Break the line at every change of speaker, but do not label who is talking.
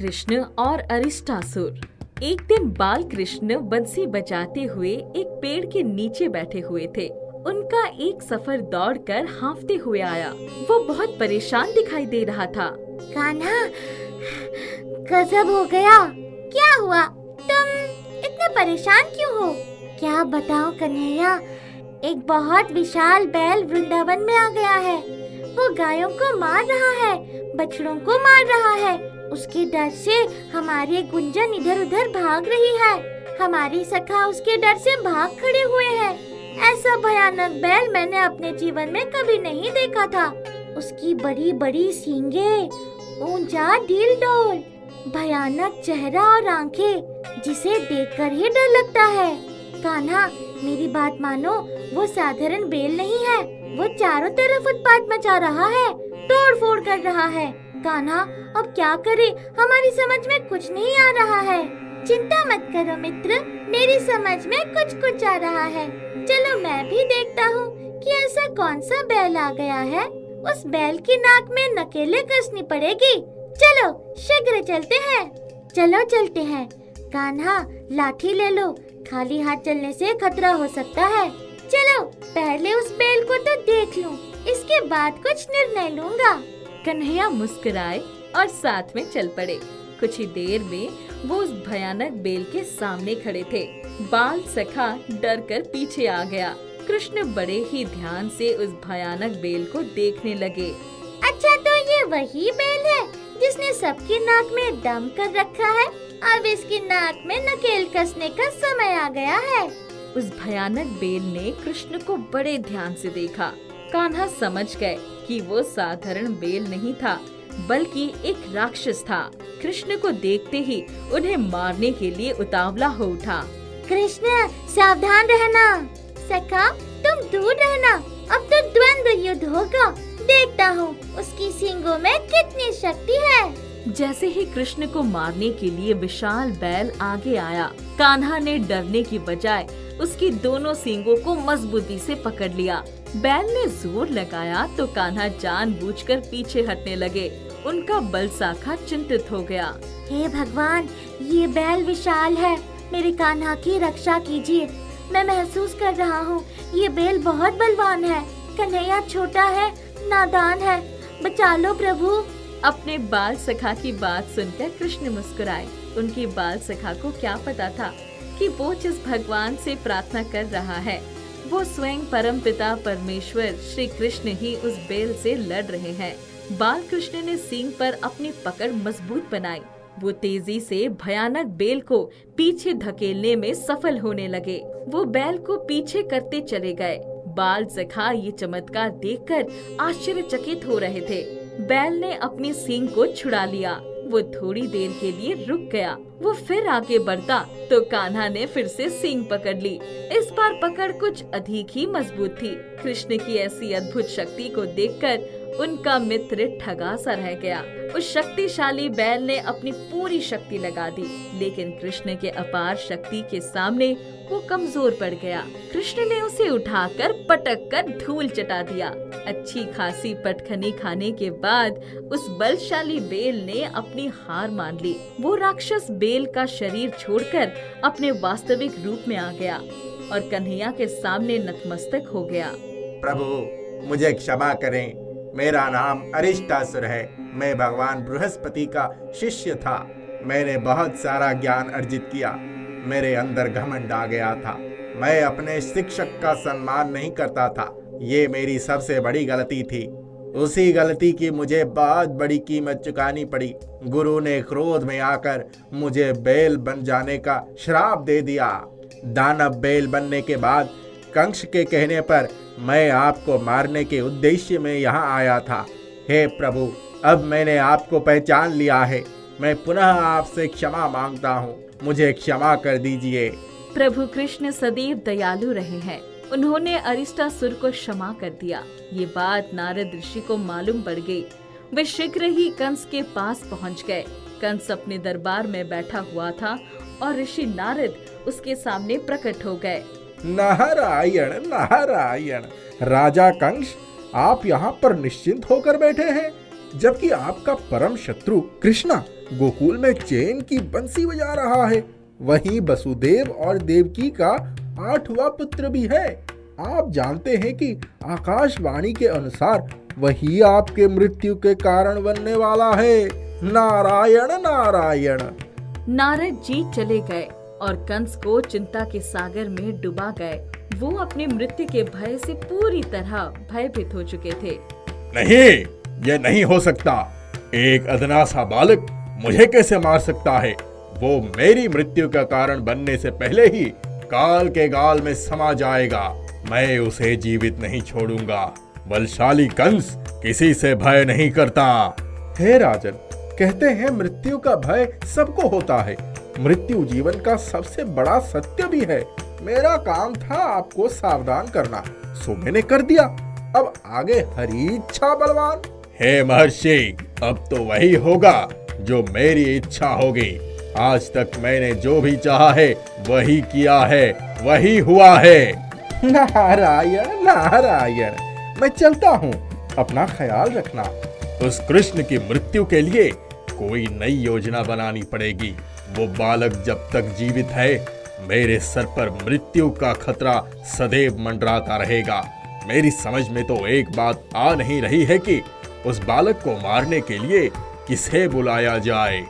कृष्ण और अरिष्टासुर। एक दिन बाल कृष्ण बंसी बजाते हुए एक पेड़ के नीचे बैठे हुए थे। उनका एक सफर दौड़कर हाँफते हुए आया। वो बहुत परेशान दिखाई दे रहा था।
कान्हा, गजब हो गया। क्या हुआ? तुम इतने परेशान क्यों हो? क्या बताऊं कन्हैया, एक बहुत विशाल बैल वृंदावन में आ गया है। वो गायों को मार रहा है, बछड़ों को मार रहा है। उसके डर से हमारी गुंजन इधर उधर भाग रही है। हमारी सखा उसके डर से भाग खड़े हुए हैं। ऐसा भयानक बैल मैंने अपने जीवन में कभी नहीं देखा था। उसकी बड़ी बड़ी सींगे, ऊंचा ढील डोल, भयानक चेहरा और आंखें, जिसे देखकर ही डर लगता है। कान्हा, मेरी बात मानो, वो साधारण बैल नहीं है। वो चारों तरफ उत्पात मचा रहा है, तोड़ फोड़ कर रहा है। कान्हा, अब क्या करे? हमारी समझ में कुछ नहीं आ रहा है। चिंता मत करो मित्र, मेरी समझ में कुछ आ रहा है। चलो मैं भी देखता हूँ कि ऐसा कौन सा बैल आ गया है। उस बैल की नाक में नकेले कसनी पड़ेगी। चलो शीघ्र चलते हैं। चलो चलते हैं। कान्हा, लाठी ले लो, खाली हाथ चलने से खतरा हो सकता है। चलो पहले उस बैल को तो देख लूं, इसके बाद कुछ निर्णय लूंगा।
कन्हैया मुस्कुराए और साथ में चल पड़े। कुछ ही देर में वो उस भयानक बैल के सामने खड़े थे। बाल सखा डर कर पीछे आ गया। कृष्ण बड़े ही ध्यान से उस भयानक बैल को देखने लगे।
अच्छा, तो ये वही बैल है जिसने सबकी नाक में दम कर रखा है। अब इसकी नाक में नकेल कसने का समय आ गया है।
उस भयानक बैल ने कृष्ण को बड़े ध्यान से देखा। कान्हा समझ गए कि वो साधारण बैल नहीं था, बल्कि एक राक्षस था। कृष्ण को देखते ही उन्हें मारने के लिए उतावला हो उठा।
कृष्ण, सावधान रहना। सखा, तुम दूर रहना। अब तो द्वंद्व युद्ध होगा। देखता हूँ उसकी सींगों में कितनी शक्ति है।
जैसे ही कृष्ण को मारने के लिए विशाल बैल आगे आया, कान्हा ने डरने की बजाय उसकी दोनों सींगों को मजबूती से पकड़ लिया। बैल ने जोर लगाया तो कान्हा जानबूझकर पीछे हटने लगे। उनका बल साखा चिंतित हो गया।
हे भगवान, ये बैल विशाल है। मेरे कान्हा की रक्षा कीजिए। मैं महसूस कर रहा हूँ ये बैल बहुत बलवान है। कन्हैया छोटा है, नादान है। बचा लो प्रभु।
अपने बाल सखा की बात सुनकर कृष्ण मुस्कुराए। उनकी बाल सखा को क्या पता था कि वो जिस भगवान से प्रार्थना कर रहा है, वो स्वयं परमपिता परमेश्वर श्री कृष्ण ही उस बैल से लड़ रहे हैं। बाल कृष्ण ने सींग पर अपनी पकड़ मजबूत बनाई। वो तेजी से भयानक बैल को पीछे धकेलने में सफल होने लगे। वो बैल को पीछे करते चले गए। बाल सखा ये चमत्कार देखकर आश्चर्यचकित हो रहे थे। बैल ने अपनी सींग को छुड़ा लिया। वो थोड़ी देर के लिए रुक गया। वो फिर आगे बढ़ता तो कान्हा ने फिर से सींग पकड़ ली। इस बार पकड़ कुछ अधिक ही मजबूत थी। कृष्ण की ऐसी अद्भुत शक्ति को देखकर उनका मित्र ठगा सा रह गया। उस शक्तिशाली बैल ने अपनी पूरी शक्ति लगा दी, लेकिन कृष्ण के अपार शक्ति के सामने वो कमजोर पड़ गया। कृष्ण ने उसे उठाकर पटक कर धूल चटा दिया। अच्छी खासी पटखनी खाने के बाद उस बलशाली बैल ने अपनी हार मान ली। वो राक्षस बैल का शरीर छोड़कर अपने वास्तविक रूप में आ गया और कन्हैया के सामने नतमस्तक हो गया।
प्रभु, मुझे क्षमा करें। मेरा नाम अरिष्टासुर है। मैं भगवान बृहस्पति का शिष्य था। मैंने बहुत सारा ज्ञान अर्जित किया। मेरे अंदर घमंड आ गया था। मैं अपने शिक्षक का सम्मान नहीं करता था। ये मेरी सबसे बड़ी गलती थी। उसी गलती की मुझे बहुत बड़ी कीमत चुकानी पड़ी। गुरु ने क्रोध में आकर मुझे बैल बन जाने का श्राप दे दिया। दानव बैल बनने के बाद कंस के कहने पर मैं आपको मारने के उद्देश्य में यहाँ आया था। हे प्रभु, अब मैंने आपको पहचान लिया है। मैं पुनः आपसे क्षमा मांगता हूँ। मुझे क्षमा कर दीजिए।
प्रभु कृष्ण सदैव दयालु रहे हैं। उन्होंने अरिष्टासुर को क्षमा कर दिया। ये बात नारद ऋषि को मालूम पड़ गई। वे शीघ्र ही कंस के पास पहुँच गए। कंस अपने दरबार में बैठा हुआ था और ऋषि नारद उसके सामने प्रकट हो गए।
नारायण नारायण। राजा कंस, आप यहाँ पर निश्चिंत होकर बैठे हैं, जबकि आपका परम शत्रु कृष्णा
गोकुल में चैन की बंसी बजा रहा है। वहीं वसुदेव और देवकी का 8वां पुत्र भी है। आप जानते हैं कि आकाशवाणी के अनुसार वही आपके मृत्यु के कारण बनने वाला है। नारायण नारायण।
नारद जी चले गए और कंस को चिंता के सागर में डुबा गए। वो अपने मृत्यु के भय से पूरी तरह भयभीत हो चुके थे।
नहीं, ये नहीं हो सकता। एक अदना सा बालक मुझे कैसे मार सकता है? वो मेरी मृत्यु का कारण बनने से पहले ही काल के गाल में समा जाएगा। मैं उसे जीवित नहीं छोड़ूंगा। बलशाली कंस किसी से भय नहीं करता।
हे राजन, कहते हैं मृत्यु का भय सबको होता है। मृत्यु जीवन का सबसे बड़ा सत्य भी है। मेरा काम था आपको सावधान करना, सो मैंने कर दिया। अब आगे हरी इच्छा बलवान।
हे महर्षि, अब तो वही होगा जो मेरी इच्छा होगी। आज तक मैंने जो भी चाहा है वही किया है, वही हुआ है।
नारायण नारायण। मैं चलता हूँ, अपना ख्याल रखना।
उस कृष्ण की मृत्यु के लिए कोई नई योजना बनानी पड़ेगी। वो बालक जब तक जीवित है, मेरे सर पर मृत्यु का खतरा सदैव मंडराता रहेगा। मेरी समझ में तो एक बात आ नहीं रही है कि उस बालक को मारने के लिए किसे बुलाया जाए।